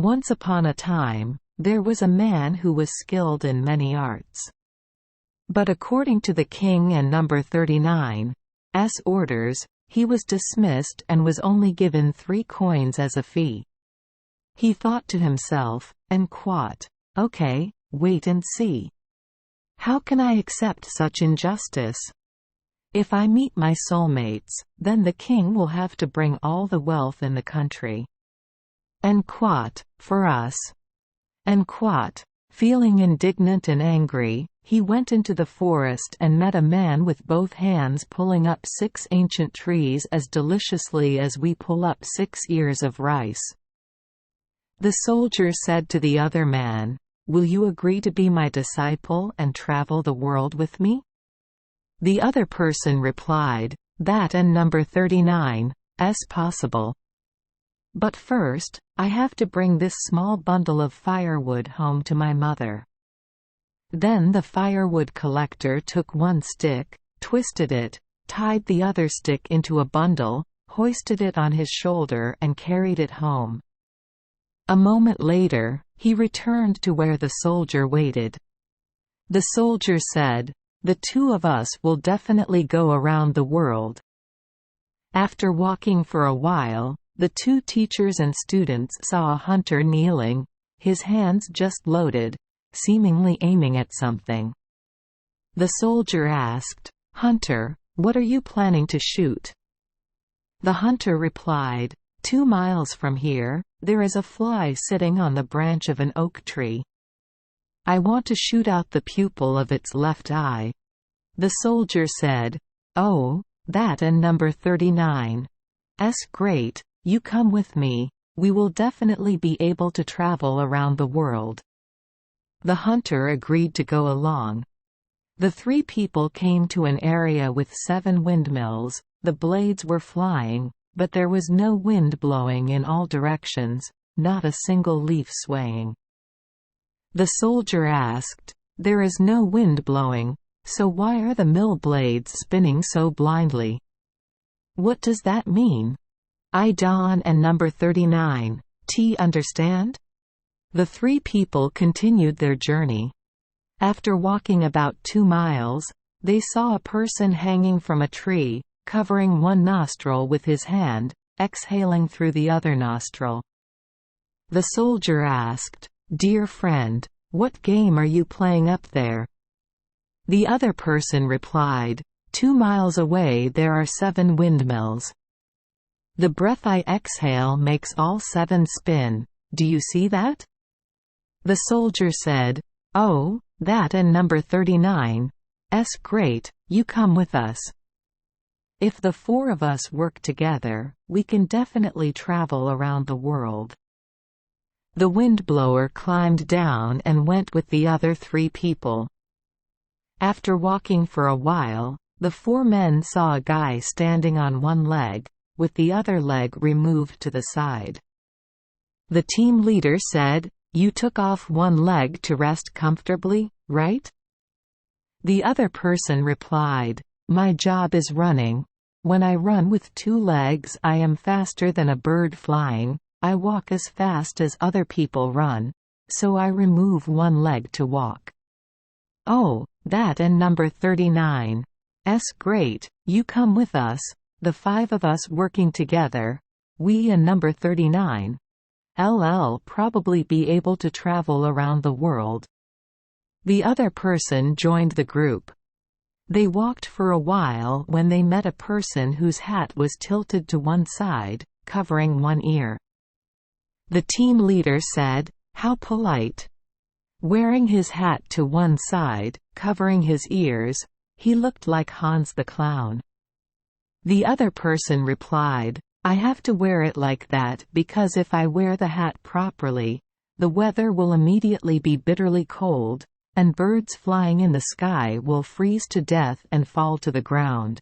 Once upon a time, there was a man who was skilled in many arts. But according to the king and number 39's orders, he was dismissed and was only given 3 coins as a fee. He thought to himself, and quote, "Okay, wait and see. How can I accept such injustice? If I meet my soulmates, then the king will have to bring all the wealth in the country. End quote, for us." End quote. Feeling indignant and angry, he went into the forest and met a man with both hands pulling up 6 ancient trees as deliciously as we pull up 6 ears of rice. The soldier said to the other man, "Will you agree to be my disciple and travel the world with me?" The other person replied, "That and number 39's possible. But first, I have to bring this small bundle of firewood home to my mother." Then the firewood collector took one stick, twisted it, tied the other stick into a bundle, hoisted it on his shoulder and carried it home. A moment later, he returned to where the soldier waited. The soldier said, "The 2 of us will definitely go around the world." After walking for a while, the 2 teachers and students saw a hunter kneeling, his hands just loaded, seemingly aiming at something. The soldier asked, "Hunter, what are you planning to shoot?" The hunter replied, 2 miles from here, there is a fly sitting on the branch of an oak tree. I want to shoot out the pupil of its left eye." The soldier said, "Oh, that and number 39's great, you come with me, we will definitely be able to travel around the world." The hunter agreed to go along. The 3 people came to an area with 7 windmills, the blades were flying, but there was no wind blowing in all directions, not a single leaf swaying. The soldier asked, "There is no wind blowing, so why are the mill blades spinning so blindly? What does that mean? I don't and number 39's understand?" The 3 people continued their journey. After walking about 2 miles, they saw a person hanging from a tree, covering one nostril with his hand, exhaling through the other nostril. The soldier asked, "Dear friend, what game are you playing up there?" The other person replied, 2 miles away there are 7 windmills. The breath I exhale makes all 7 spin, do you see that? The soldier said, "Oh, that and number 39's great, you come with us. If the 4 of us work together, we can definitely travel around the world." The windblower climbed down and went with the other 3 people. After walking for a while, the 4 men saw a guy standing on one leg, with the other leg removed to the side. The team leader said, "You took off one leg to rest comfortably, right?" The other person replied, "My job is running. When I run with 2 legs I am faster than a bird flying, I walk as fast as other people run, so I remove one leg to walk." "Oh, that and number 39's great, you come with us, the 5 of us working together, we and number 39'll probably be able to travel around the world." The other person joined the group. They walked for a while when they met a person whose hat was tilted to one side, covering one ear. The team leader said, "How polite." Wearing his hat to one side, covering his ears, he looked like Hans the Clown. The other person replied, "I have to wear it like that because if I wear the hat properly, the weather will immediately be bitterly cold, and birds flying in the sky will freeze to death and fall to the ground."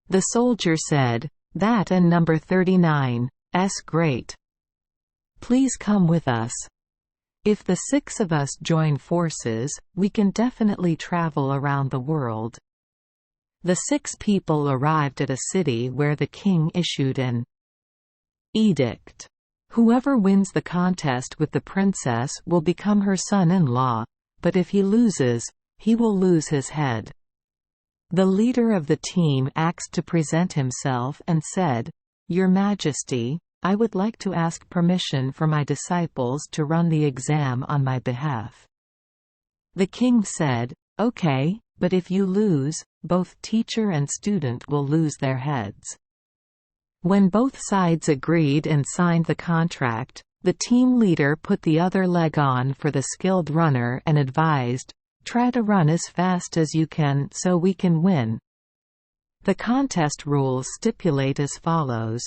The soldier said, "That and number 39's great. Please come with us. If the 6 of us join forces, we can definitely travel around the world." The 6 people arrived at a city where the king issued an edict. Whoever wins the contest with the princess will become her son-in-law, but if he loses, he will lose his head. The leader of the team asked to present himself and said, "Your Majesty, I would like to ask permission for my disciples to run the exam on my behalf." The king said, "Okay, but if you lose, both teacher and student will lose their heads." When both sides agreed and signed the contract, the team leader put the other leg on for the skilled runner and advised, "Try to run as fast as you can so we can win." The contest rules stipulate as follows.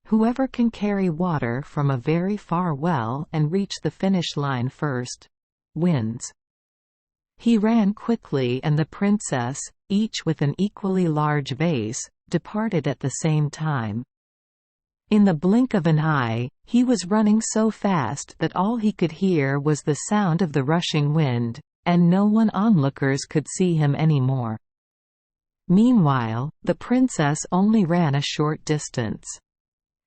Whoever can carry water from a very far well and reach the finish line first wins. He ran quickly, and the princess, each with an equally large vase, departed at the same time. In the blink of an eye, he was running so fast that all he could hear was the sound of the rushing wind, and no one onlookers could see him anymore. Meanwhile, the princess only ran a short distance.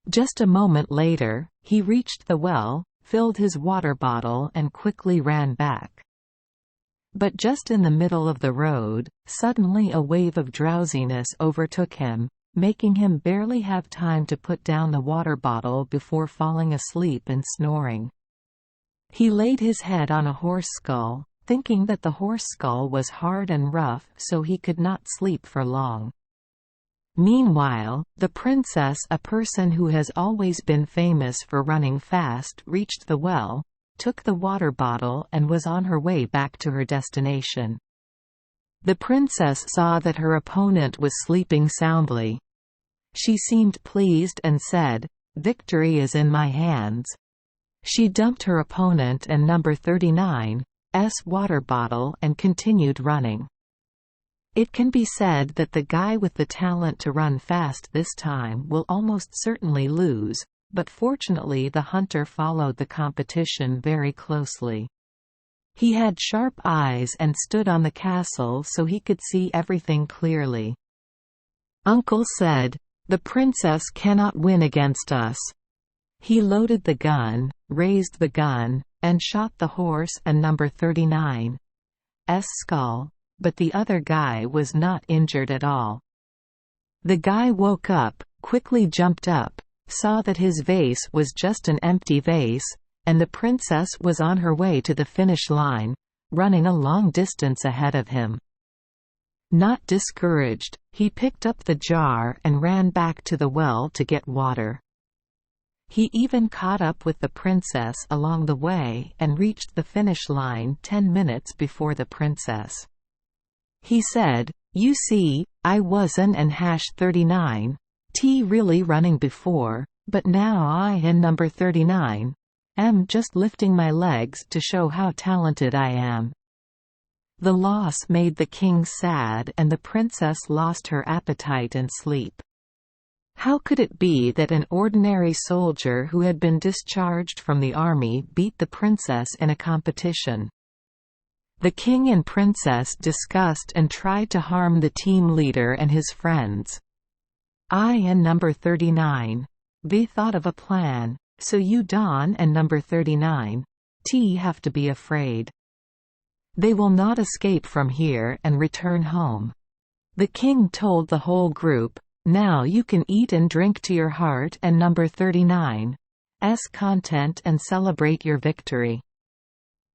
Just a moment later, he reached the well, filled his water bottle and quickly ran back. But just in the middle of the road, suddenly a wave of drowsiness overtook him, making him barely have time to put down the water bottle before falling asleep and snoring. He laid his head on a horse skull, thinking that the horse skull was hard and rough, so he could not sleep for long. Meanwhile, the princess, a person who has always been famous for running fast, reached the well, took the water bottle and was on her way back to her destination. The princess saw that her opponent was sleeping soundly. She seemed pleased and said, "Victory is in my hands." She dumped her opponent and number 39's water bottle and continued running. It can be said that the guy with the talent to run fast this time will almost certainly lose, but fortunately the hunter followed the competition very closely. He had sharp eyes and stood on the castle so he could see everything clearly. Uncle said, "The princess cannot win against us." He loaded the gun, raised the gun, and shot the horse and number 39's skull, but the other guy was not injured at all. The guy woke up, quickly jumped up, saw that his vase was just an empty vase, and the princess was on her way to the finish line, running a long distance ahead of him. Not discouraged, he picked up the jar and ran back to the well to get water. He even caught up with the princess along the way and reached the finish line 10 minutes before the princess. He said, "You see, I wasn't and #39 really running before, but now I and number 39 am just lifting my legs to show how talented I am." The loss made the king sad, and the princess lost her appetite and sleep. How could it be that an ordinary soldier who had been discharged from the army beat the princess in a competition? The king and princess discussed and tried to harm the team leader and his friends. I and number 39 they thought of a plan, so you Don and number 39 have to be afraid. They will not escape from here and return home. The king told the whole group, "Now you can eat and drink to your heart and number 39's content and celebrate your victory."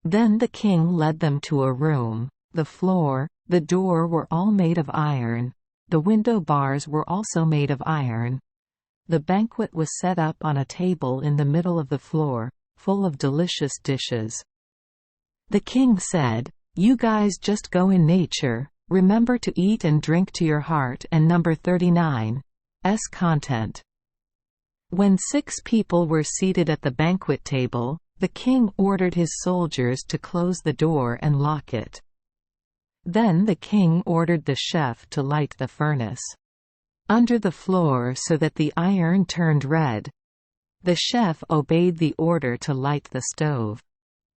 Then the king led them to a room. The floor, the door were all made of iron. The window bars were also made of iron. The banquet was set up on a table in the middle of the floor, full of delicious dishes. The king said, "You guys just go in nature, remember to eat and drink to your heart and number 39's content." When 6 people were seated at the banquet table, the king ordered his soldiers to close the door and lock it. Then the king ordered the chef to light the furnace under the floor so that the iron turned red. The chef obeyed the order to light the stove.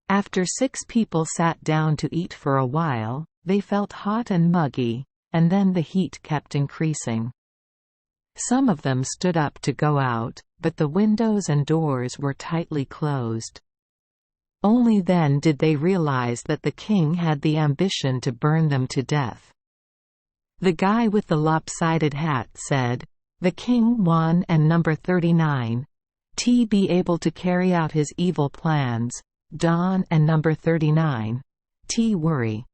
After 6 people sat down to eat for a while, they felt hot and muggy, and then the heat kept increasing. Some of them stood up to go out, but the windows and doors were tightly closed. Only then did they realize that the king had the ambition to burn them to death. The guy with the lopsided hat said, "The king won and number 39 T be able to carry out his evil plans, Don and number 39 T worry.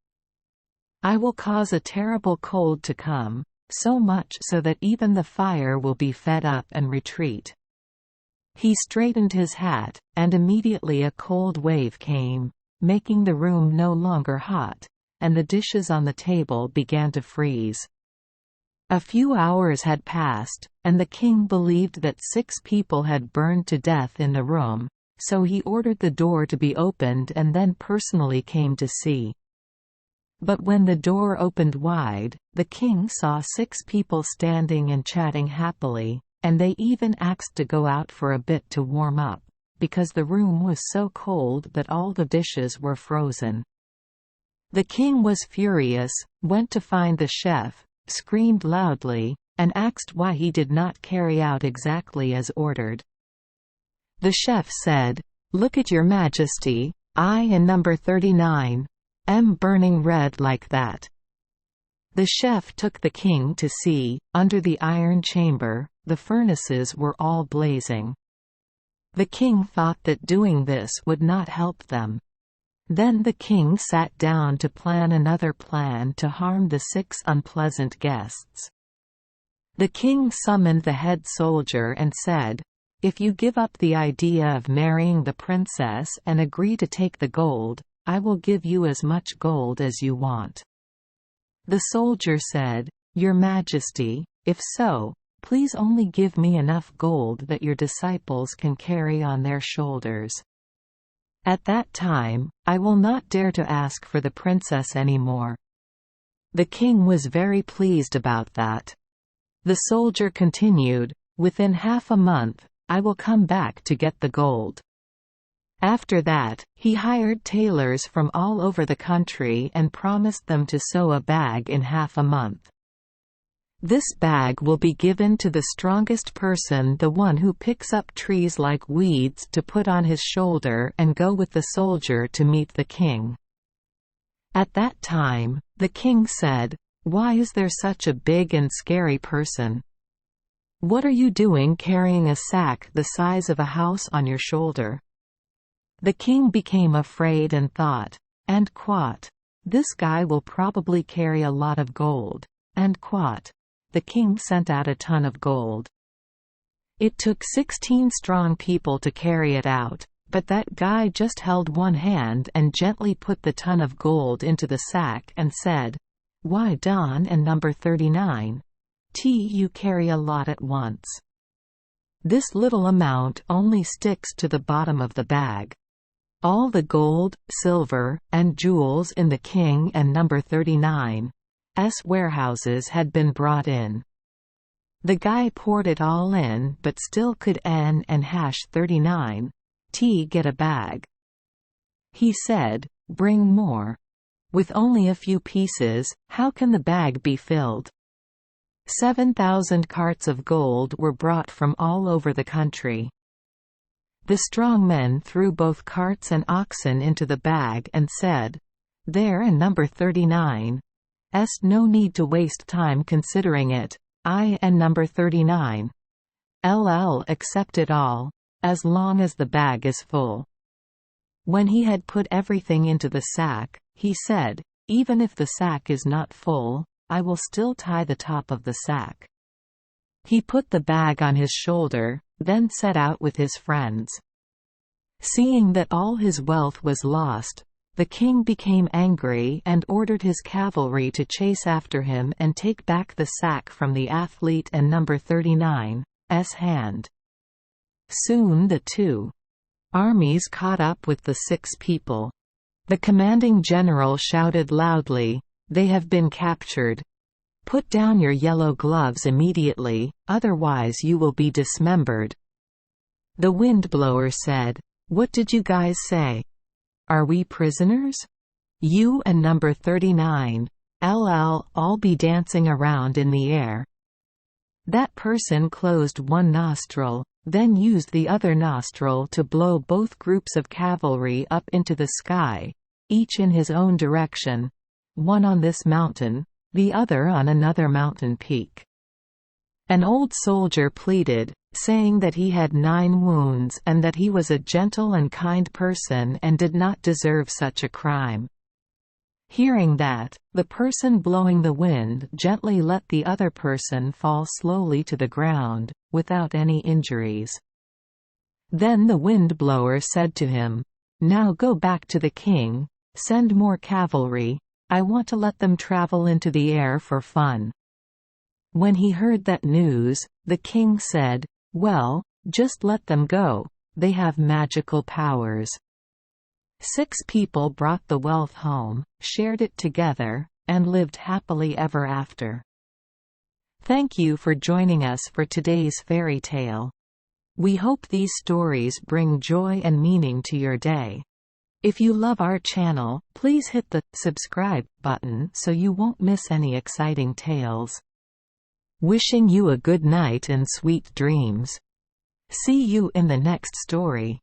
I will cause a terrible cold to come, so much so that even the fire will be fed up and retreat." He straightened his hat, and immediately a cold wave came, making the room no longer hot, and the dishes on the table began to freeze. A few hours had passed, and the king believed that 6 people had burned to death in the room, so he ordered the door to be opened and then personally came to see. But when the door opened wide, the king saw 6 people standing and chatting happily, and they even asked to go out for a bit to warm up, because the room was so cold that all the dishes were frozen. The king was furious, went to find the chef, screamed loudly, and asked why he did not carry out exactly as ordered. The chef said, "Look at your majesty, I and number 39 am burning red like that." The chef took the king to see, under the iron chamber, the furnaces were all blazing. The king thought that doing this would not help them. Then the king sat down to plan another plan to harm the 6 unpleasant guests. The king summoned the head soldier and said, "If you give up the idea of marrying the princess and agree to take the gold, I will give you as much gold as you want." The soldier said, "Your Majesty, if so, please only give me enough gold that your disciples can carry on their shoulders. At that time, I will not dare to ask for the princess anymore." The king was very pleased about that. The soldier continued, "Within half a month, I will come back to get the gold." After that, he hired tailors from all over the country and promised them to sew a bag in half a month. "This bag will be given to the strongest person, the one who picks up trees like weeds, to put on his shoulder and go with the soldier to meet the king." At that time, the king said, "Why is there such a big and scary person? What are you doing carrying a sack the size of a house on your shoulder?" The king became afraid and thought, and quote, "This guy will probably carry a lot of gold." And quote. The king sent out a ton of gold. It took 16 strong people to carry it out, but that guy just held one hand and gently put the ton of gold into the sack and said, "Why, Don and number 39 you carry a lot at once. This little amount only sticks to the bottom of the bag." All the gold, silver, and jewels in the king and number 39's warehouses had been brought in. The guy poured it all in, but still could N and #39 get a bag. He said, "Bring more. With only a few pieces, how can the bag be filled?" 7,000 carts of gold were brought from all over the country. The strong men threw both carts and oxen into the bag and said, "There and number 39 no need to waste time considering it, I and number 39 accept it all, as long as the bag is full." When he had put everything into the sack, he said, "Even if the sack is not full, I will still tie the top of the sack." He put the bag on his shoulder, then set out with his friends. Seeing that all his wealth was lost, the king became angry and ordered his cavalry to chase after him and take back the sack from the athlete and number 39's hand. Soon the 2 armies caught up with the 6 people. The commanding general shouted loudly, "They have been captured. Put down your yellow gloves immediately, otherwise you will be dismembered." The windblower said, "What did you guys say? Are we prisoners? You and number 39 all be dancing around in the air." That person closed one nostril, then used the other nostril to blow both groups of cavalry up into the sky, each in his own direction, one on this mountain, the other on another mountain peak. An old soldier pleaded, saying that he had 9 wounds and that he was a gentle and kind person and did not deserve such a crime. Hearing that, the person blowing the wind gently let the other person fall slowly to the ground, without any injuries. Then the wind-blower said to him, "Now go back to the king, send more cavalry, I want to let them travel into the air for fun." When he heard that news, the king said, "Well, just let them go, they have magical powers." 6 people brought the wealth home, shared it together, and lived happily ever after. Thank you for joining us for today's fairy tale. We hope these stories bring joy and meaning to your day. If you love our channel, please hit the subscribe button so you won't miss any exciting tales. Wishing you a good night and sweet dreams. See you in the next story.